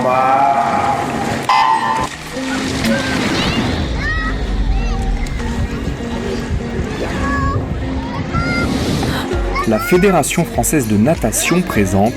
combat. La Fédération française de natation présente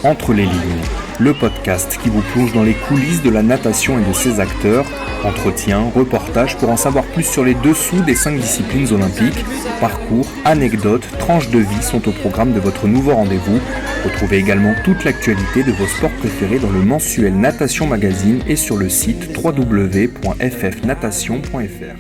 Entre les lignes, le podcast qui vous plonge dans les coulisses de la natation et de ses acteurs, entretiens, reportages pour en savoir plus sur les dessous des 5 disciplines olympiques, parcours, anecdotes, tranches de vie sont au programme de votre nouveau rendez-vous. Retrouvez également toute l'actualité de vos sports préférés dans le mensuel Natation Magazine et sur le site www.ffnatation.fr.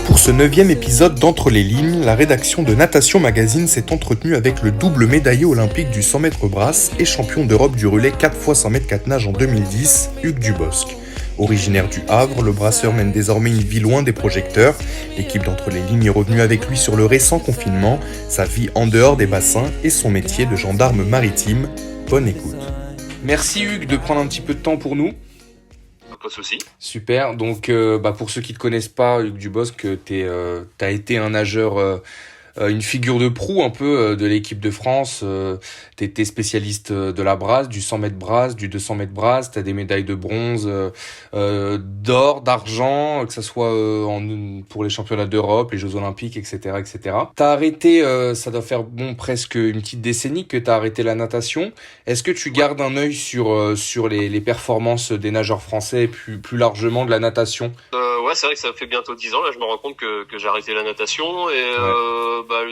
Pour ce 9e épisode d'Entre les lignes, la rédaction de Natation Magazine s'est entretenue avec le double médaillé olympique du 100 mètres brasse et champion d'Europe du relais 4 x 100 mètres 4 nages en 2010, Hugues Dubosc. Originaire du Havre, le brasseur mène désormais une vie loin des projecteurs. L'équipe d'Entre les lignes est revenue avec lui sur le récent confinement, sa vie en dehors des bassins et son métier de gendarme maritime. Bonne écoute. Merci Hugues de prendre un petit peu de temps pour nous. Pas de souci. Super, donc pour ceux qui ne te connaissent pas, Hugues Dubosc, t'as été un nageur, une figure de proue un peu de l'équipe de France. T'étais spécialiste de la brasse, du 100 mètres brasse, du 200 mètres brasse. T'as des médailles de bronze, d'or, d'argent, que ça soit pour les championnats d'Europe, les Jeux Olympiques, etc., etc. T'as arrêté, ça doit faire presque une petite décennie que t'as arrêté la natation. Est-ce que tu gardes un œil sur les performances des nageurs français et plus largement de la natation? Ouais, c'est vrai que ça fait bientôt 10 ans. Là, je me rends compte que j'ai arrêté la natation et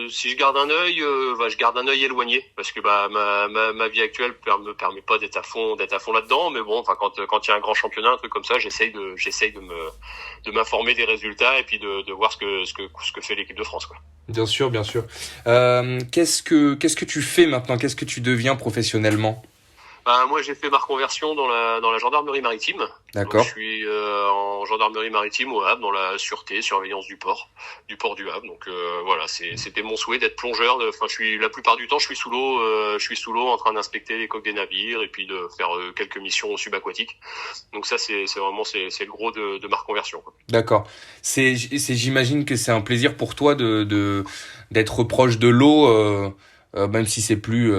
si je garde un œil, je garde un œil éloigné parce que ma vie actuelle me permet pas d'être à fond là-dedans. Mais bon, quand il y a un grand championnat, un truc comme ça, j'essaye de m'informer des résultats et puis de voir ce que fait l'équipe de France, quoi. Bien sûr, bien sûr. Qu'est-ce que tu fais maintenant? Qu'est-ce que tu deviens professionnellement? Moi, j'ai fait ma reconversion dans la gendarmerie maritime. D'accord. Donc, je suis en gendarmerie maritime au Havre, dans la sûreté, surveillance du port du Havre. Donc voilà, c'était mon souhait d'être plongeur. La plupart du temps, je suis sous l'eau en train d'inspecter les coques des navires et puis de faire quelques missions subaquatiques. Donc ça, c'est le gros de ma reconversion, quoi. D'accord. J'imagine que c'est un plaisir pour toi d'être proche de l'eau. Même si c'est plus,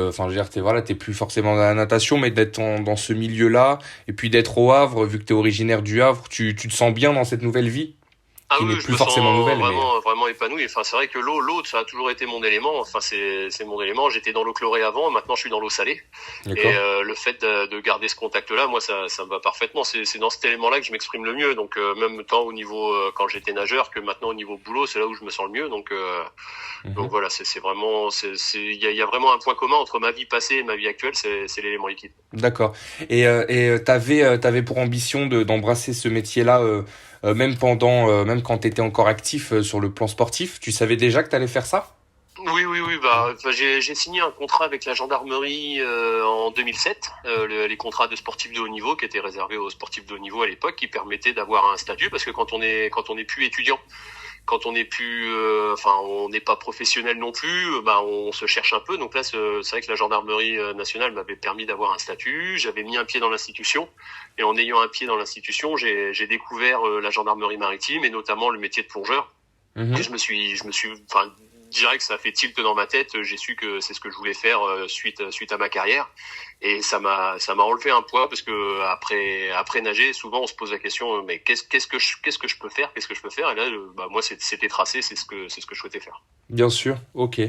t'es plus forcément dans la natation, mais d'être dans ce milieu-là, et puis d'être au Havre, vu que t'es originaire du Havre, tu te sens bien dans cette nouvelle vie? Qui n'est plus forcément nouvelle, vraiment épanoui. Enfin, c'est vrai que l'eau, ça a toujours été mon élément. Enfin, c'est mon élément. J'étais dans l'eau chlorée avant, maintenant je suis dans l'eau salée. D'accord. Et le fait de garder ce contact-là, moi, ça me va parfaitement. C'est dans cet élément-là que je m'exprime le mieux. Donc, même tant au niveau quand j'étais nageur que maintenant au niveau boulot, c'est là où je me sens le mieux. Donc voilà, c'est vraiment, il y a vraiment un point commun entre ma vie passée et ma vie actuelle. C'est l'élément liquide. D'accord. Et t'avais pour ambition d'embrasser ce métier-là. Même quand t'étais encore actif sur le plan sportif, tu savais déjà que t'allais faire ça? Oui. J'ai signé un contrat avec la gendarmerie en 2007, les contrats de sportifs de haut niveau qui étaient réservés aux sportifs de haut niveau à l'époque, qui permettaient d'avoir un statut parce que quand on est plus étudiant, quand on n'est plus, on n'est pas professionnel non plus, on se cherche un peu. Donc là, c'est vrai que la gendarmerie nationale m'avait permis d'avoir un statut. J'avais mis un pied dans l'institution, et en ayant un pied dans l'institution, j'ai découvert la gendarmerie maritime et notamment le métier de plongeur. Et je me suis, direct, ça a fait tilt dans ma tête. J'ai su que c'est ce que je voulais faire suite à ma carrière. Et ça m'a enlevé un poids parce que après nager, souvent on se pose la question, mais qu'est-ce que je peux faire? Et là, moi, c'était tracé, c'est ce que je souhaitais faire. Bien sûr, ok.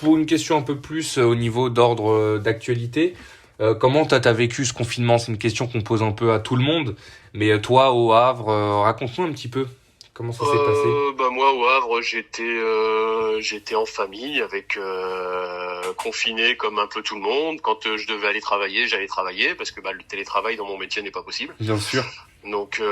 Pour une question un peu plus au niveau d'ordre d'actualité, comment t'as vécu ce confinement? C'est une question qu'on pose un peu à tout le monde, mais toi au Havre, raconte-nous un petit peu. Comment ça s'est passé? Moi au Havre, j'étais en famille avec confiné comme un peu tout le monde. Quand je devais aller travailler, j'allais travailler parce que le télétravail dans mon métier n'est pas possible. Bien sûr. Donc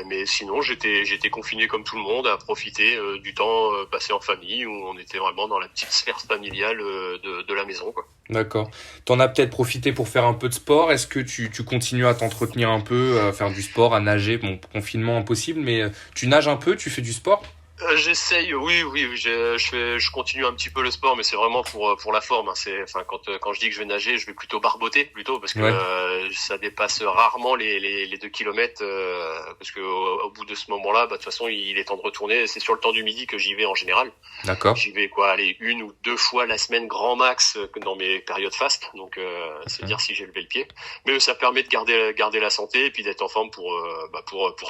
mais sinon j'étais confiné comme tout le monde à profiter du temps passé en famille où on était vraiment dans la petite sphère familiale de la maison, quoi. D'accord. T'en as peut-être profité pour faire un peu de sport. Est-ce que tu continues à t'entretenir un peu, à faire du sport, à nager? Bon, confinement impossible, mais tu nages un peu, tu fais du sport? J'essaye, oui, je continue un petit peu le sport, mais c'est vraiment pour la forme. Hein. Quand je dis que je vais nager, je vais plutôt barboter plutôt parce que Ouais, ça dépasse rarement les 2 kilomètres parce que au bout de ce moment-là, de toute façon, il est temps de retourner. C'est sur le temps du midi que j'y vais en général. d'accord. J'y vais aller 1 ou 2 fois la semaine grand max dans mes périodes fast. Donc c'est dire si j'ai levé le pied. Mais ça permet de garder la santé et puis d'être en forme pour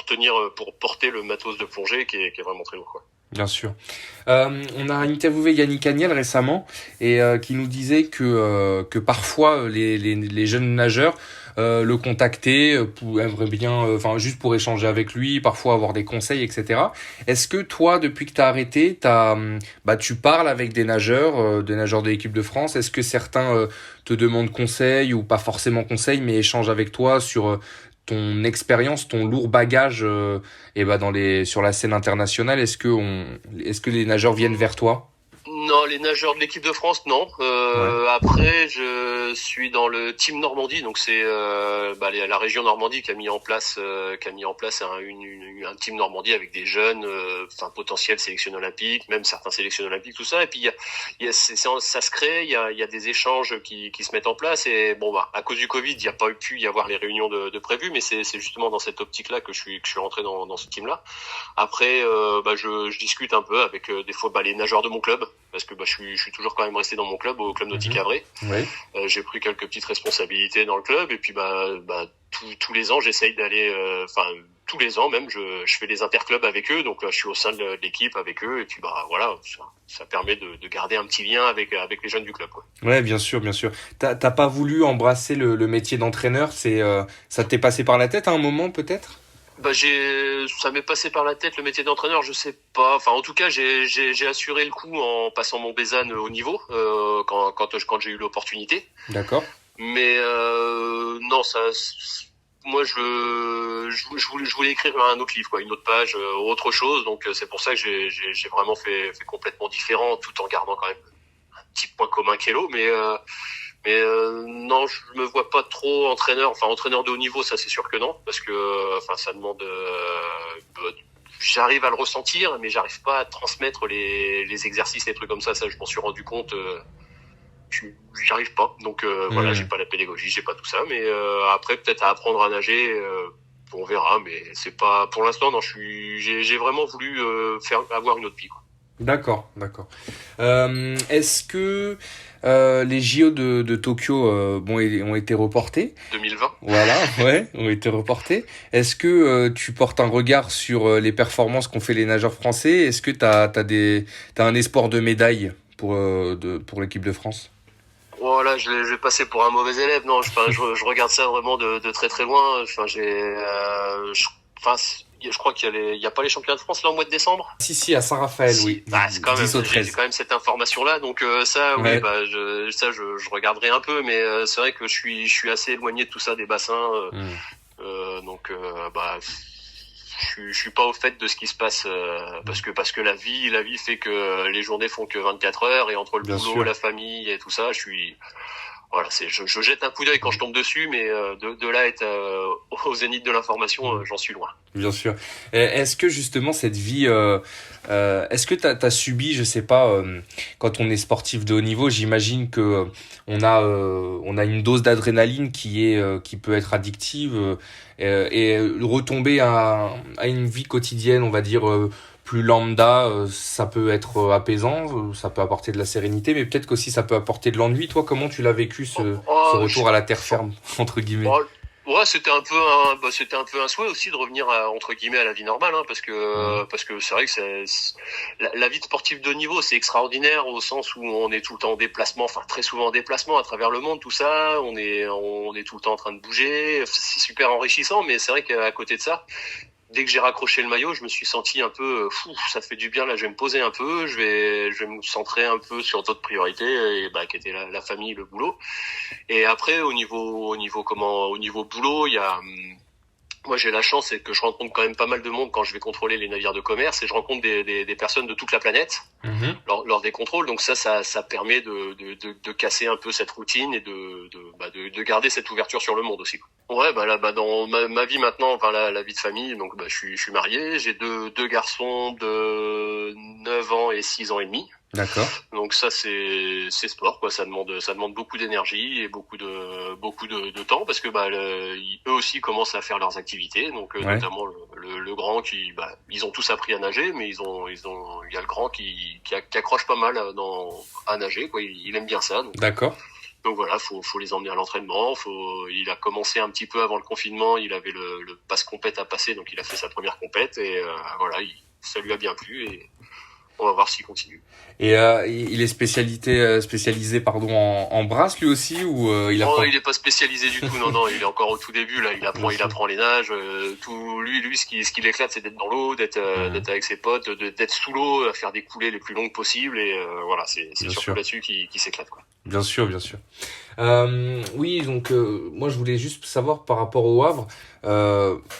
tenir pour porter le matos de plongée qui est vraiment très lourd quoi. Bien sûr. On a interviewé Yannick Agnel récemment et qui nous disait que parfois les jeunes nageurs le contactaient aimeraient bien, enfin juste pour échanger avec lui, parfois avoir des conseils, etc. Est-ce que toi, depuis que t'as arrêté, tu parles avec des nageurs de l'équipe de France? Est-ce que certains te demandent conseil ou pas forcément conseil, mais échangent avec toi sur ton expérience, ton lourd bagage sur la scène internationale, est-ce que les nageurs viennent vers toi? Non, les nageurs de l'équipe de France, non. Ouais, Après, je suis dans le team Normandie, donc c'est la région Normandie qui a mis en place un team Normandie avec des jeunes, potentiels sélectionnés olympiques, même certains sélectionnés olympiques, tout ça. Et puis ça se crée, il y a des échanges qui se mettent en place. Et bon, à cause du Covid, il n'y a pas pu y avoir les réunions de prévues, mais c'est justement dans cette optique-là que je suis rentré dans ce team-là. Après, je discute un peu avec des fois les nageurs de mon club parce que je suis toujours quand même resté dans mon club au club nautique mhm, Havrais. ouais, J'ai pris quelques petites responsabilités dans le club et puis tous les ans j'essaye d'aller tous les ans même je fais des interclubs avec eux donc je suis au sein de l'équipe avec eux et puis voilà ça permet de garder un petit lien avec les jeunes du club quoi. ouais, bien sûr, bien sûr. T'as pas voulu embrasser le métier d'entraîneur, ça t'est passé par la tête à un moment peut-être? Ça m'est passé par la tête le métier d'entraîneur, je sais pas. Enfin, en tout cas, j'ai assuré le coup en passant mon Bézanne au niveau quand j'ai eu l'opportunité. D'accord. Mais non, moi je voulais écrire un autre livre, quoi, une autre page, autre chose. Donc c'est pour ça que j'ai vraiment fait complètement différent, tout en gardant quand même un petit point commun qu'est l'eau. Mais non, je me vois pas trop entraîneur. Enfin, entraîneur de haut niveau, ça c'est sûr que non, parce que ça demande. J'arrive à le ressentir, mais j'arrive pas à transmettre les exercices, les trucs comme ça. Ça, je m'en suis rendu compte. J'y arrive pas. Donc voilà, j'ai Hmm. pas la pédagogie, j'ai pas tout ça. Mais après, peut-être à apprendre à nager, on verra. Mais c'est pas pour l'instant. Non, j'ai vraiment voulu avoir une autre vie, quoi. D'accord, d'accord. Est-ce que les JO de Tokyo ont été reportés? 2020. Voilà, ouais, ont été reportés. Est-ce que tu portes un regard sur les performances qu'ont fait les nageurs français? Est-ce que t'as un espoir de médaille pour l'équipe de France? Voilà, je vais passer pour un mauvais élève. Non, je regarde ça vraiment de très très loin. Je crois il y a pas les championnats de France là au mois de décembre. Si, si, à Saint-Raphaël, Si, oui, c'est quand même, 10 au j'ai 13. quand même cette information-là, donc ça, oui, Ouais. je regarderai un peu, mais c'est vrai que je suis assez éloigné de tout ça, des bassins, Hmm, donc je suis pas au fait de ce qui se passe, parce que la vie fait que les journées font que 24 heures et entre le bien boulot, sûr. la famille et tout ça, voilà, je jette un coup d'œil quand je tombe dessus, mais de là à être au zénith de l'information, j'en suis loin. Bien sûr. Est-ce que justement cette vie, est-ce que t'as subi, je sais pas, quand on est sportif de haut niveau, j'imagine que on a une dose d'adrénaline qui peut être addictive et retomber à une vie quotidienne, on va dire plus lambda, ça peut être apaisant, ça peut apporter de la sérénité, mais peut-être qu'aussi ça peut apporter de l'ennui. Toi, comment tu l'as vécu Oh, ce oh, retour à la terre ferme entre guillemets? oh, ouais, c'était un peu un souhait aussi de revenir entre guillemets à la vie normale, hein, Mhm. parce que c'est vrai que la vie de sportif de haut niveau, c'est extraordinaire au sens où on est tout le temps en déplacement, enfin très souvent en déplacement à travers le monde, tout ça, on est tout le temps en train de bouger, c'est super enrichissant, mais c'est vrai qu'à côté de ça, dès que j'ai raccroché le maillot, je me suis senti un peu fou, ça fait du bien là, je vais me poser un peu, je vais me centrer un peu sur d'autres priorités et qui étaient la famille, le boulot. Et après au niveau boulot, Moi, j'ai la chance, c'est que je rencontre quand même pas mal de monde quand je vais contrôler les navires de commerce, et je rencontre des personnes de toute la planète lors des contrôles. Donc ça permet de casser un peu cette routine et de garder cette ouverture sur le monde aussi. Ouais, là, dans ma vie maintenant, enfin la vie de famille, donc je suis marié, j'ai deux garçons de 9 ans et 6 ans et demi. D'accord. Donc ça c'est sport quoi, ça demande beaucoup d'énergie et beaucoup de temps, parce que eux aussi commencent à faire leurs activités, donc notamment le grand qui ils ont tous appris à nager, mais il y a le grand qui accroche pas mal à nager quoi, il aime bien ça. D'accord. Donc voilà, faut les emmener à l'entraînement, il a commencé un petit peu avant le confinement, il avait le passe compète à passer, donc il a fait sa première compète et ça lui a bien plu et on va voir s'il continue. Et il est spécialisé en brasse lui aussi, ou il apprend... Non, il est pas spécialisé du tout. Non, il est encore au tout début là. Il apprend les nages. Lui, ce qui l'éclate, c'est d'être dans l'eau, d'être avec ses potes, d'être sous l'eau, à faire des coulées les plus longues possibles. Et voilà, c'est surtout là-dessus qu'il s'éclate quoi. Bien sûr. Oui, donc moi je voulais juste savoir par rapport au Havre.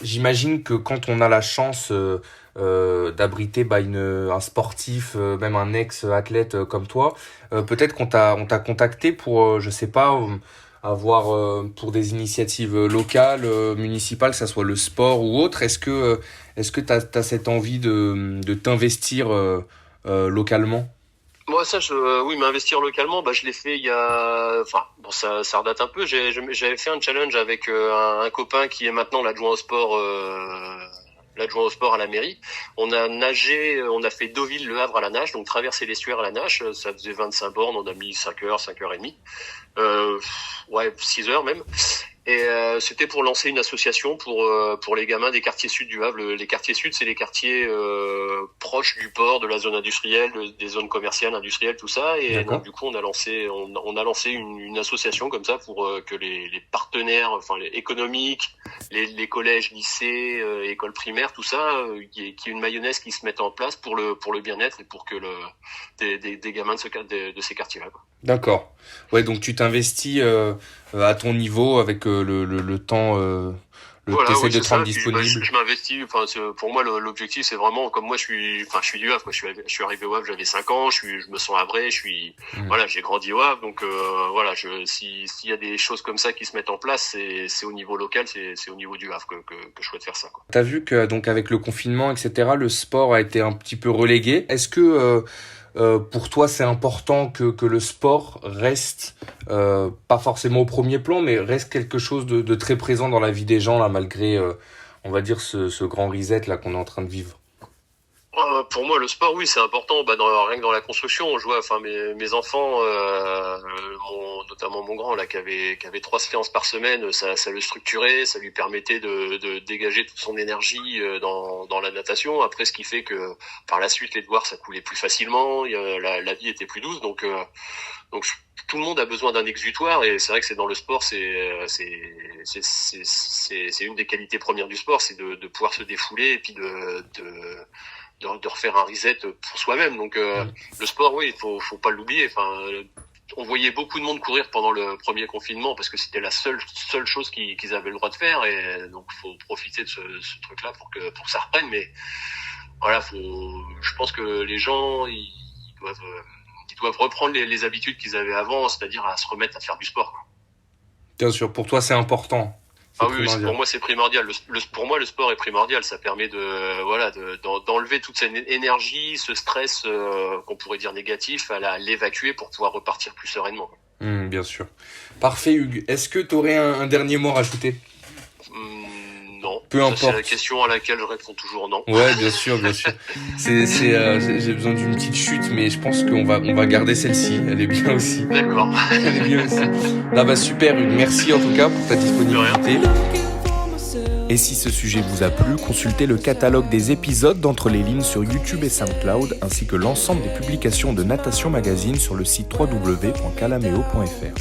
J'imagine que quand on a la chance d'abriter un sportif, même un ex-athlète comme toi, peut-être qu'on t'a contacté pour, je sais pas, avoir pour des initiatives locales, municipales, que ça soit le sport ou autre. Est-ce que t'as cette envie de t'investir localement? Moi, oui, m'investir localement, je l'ai fait ça redate un peu. J'avais fait un challenge avec un copain qui est maintenant l'adjoint au sport à la mairie. On a nagé, on a fait Deauville, Le Havre à la nage, donc traverser l'estuaire à la nage. Ça faisait 25 bornes, on a mis 5 heures et demie. 6 heures même. Et c'était pour lancer une association pour les gamins des quartiers sud du Havre. Les quartiers sud, c'est les quartiers proches du port, de la zone industrielle, des zones commerciales, industrielles, tout ça. Et donc du coup, on a lancé une association comme ça pour que les partenaires, les économiques, les collèges, lycées, écoles primaires, tout ça, qu'il y ait une mayonnaise qui se mette en place pour le bien-être et pour que des gamins de ces quartiers-là, quoi. D'accord. Ouais, donc tu t'investis à ton niveau avec le temps, t'essaies de te rendre disponible. Je m'investis. Pour moi, l'objectif, c'est vraiment, comme moi, je suis du Havre, quoi. Je suis arrivé au Havre, j'avais 5 ans. Je me sens havré. J'ai grandi au Havre. Donc s'il y a des choses comme ça qui se mettent en place, c'est au niveau local, c'est au niveau du Havre que je souhaite faire ça, quoi. T'as vu que donc avec le confinement, etc., le sport a été un petit peu relégué. Est-ce que pour toi, c'est important que le sport reste, pas forcément au premier plan, mais reste quelque chose de très présent dans la vie des gens, là, malgré, on va dire, ce grand reset là qu'on est en train de vivre? Pour moi, le sport, oui, c'est important. Rien que dans la construction, je vois, mes enfants, notamment mon grand là, qui avait 3 séances par semaine, ça le structurait, ça lui permettait de dégager toute son énergie dans la natation. Après, ce qui fait que par la suite, les devoirs, ça coulait plus facilement, la vie était plus douce. Donc tout le monde a besoin d'un exutoire, et c'est vrai que c'est dans le sport, c'est une des qualités premières du sport, c'est de pouvoir se défouler et puis de refaire un reset pour soi-même. Donc le sport, oui, il faut pas l'oublier. On voyait beaucoup de monde courir pendant le premier confinement parce que c'était la seule chose qu'ils avaient le droit de faire, et donc faut profiter de ce truc-là pour que ça reprenne. Mais voilà, je pense que les gens ils doivent reprendre les habitudes qu'ils avaient avant, c'est-à-dire à se remettre à faire du sport, quoi. Bien sûr, pour toi c'est important. Ah oui, pour moi c'est primordial. Pour moi le sport est primordial. Ça permet d'enlever toute cette énergie, ce stress qu'on pourrait dire négatif, à l'évacuer pour pouvoir repartir plus sereinement. Bien sûr. Parfait, Hugues. Est-ce que tu aurais un dernier mot à rajouter? Non. Peu importe. C'est la question à laquelle je réponds toujours non. Ouais, bien sûr. J'ai besoin d'une petite chute, mais je pense qu'on va garder celle-ci. Elle est bien aussi. D'accord. Elle est bien aussi. Super, Hugues. Merci en tout cas pour ta disponibilité. Et si ce sujet vous a plu, consultez le catalogue des épisodes d'Entre les lignes sur YouTube et SoundCloud, ainsi que l'ensemble des publications de Natation Magazine sur le site www.calameo.fr.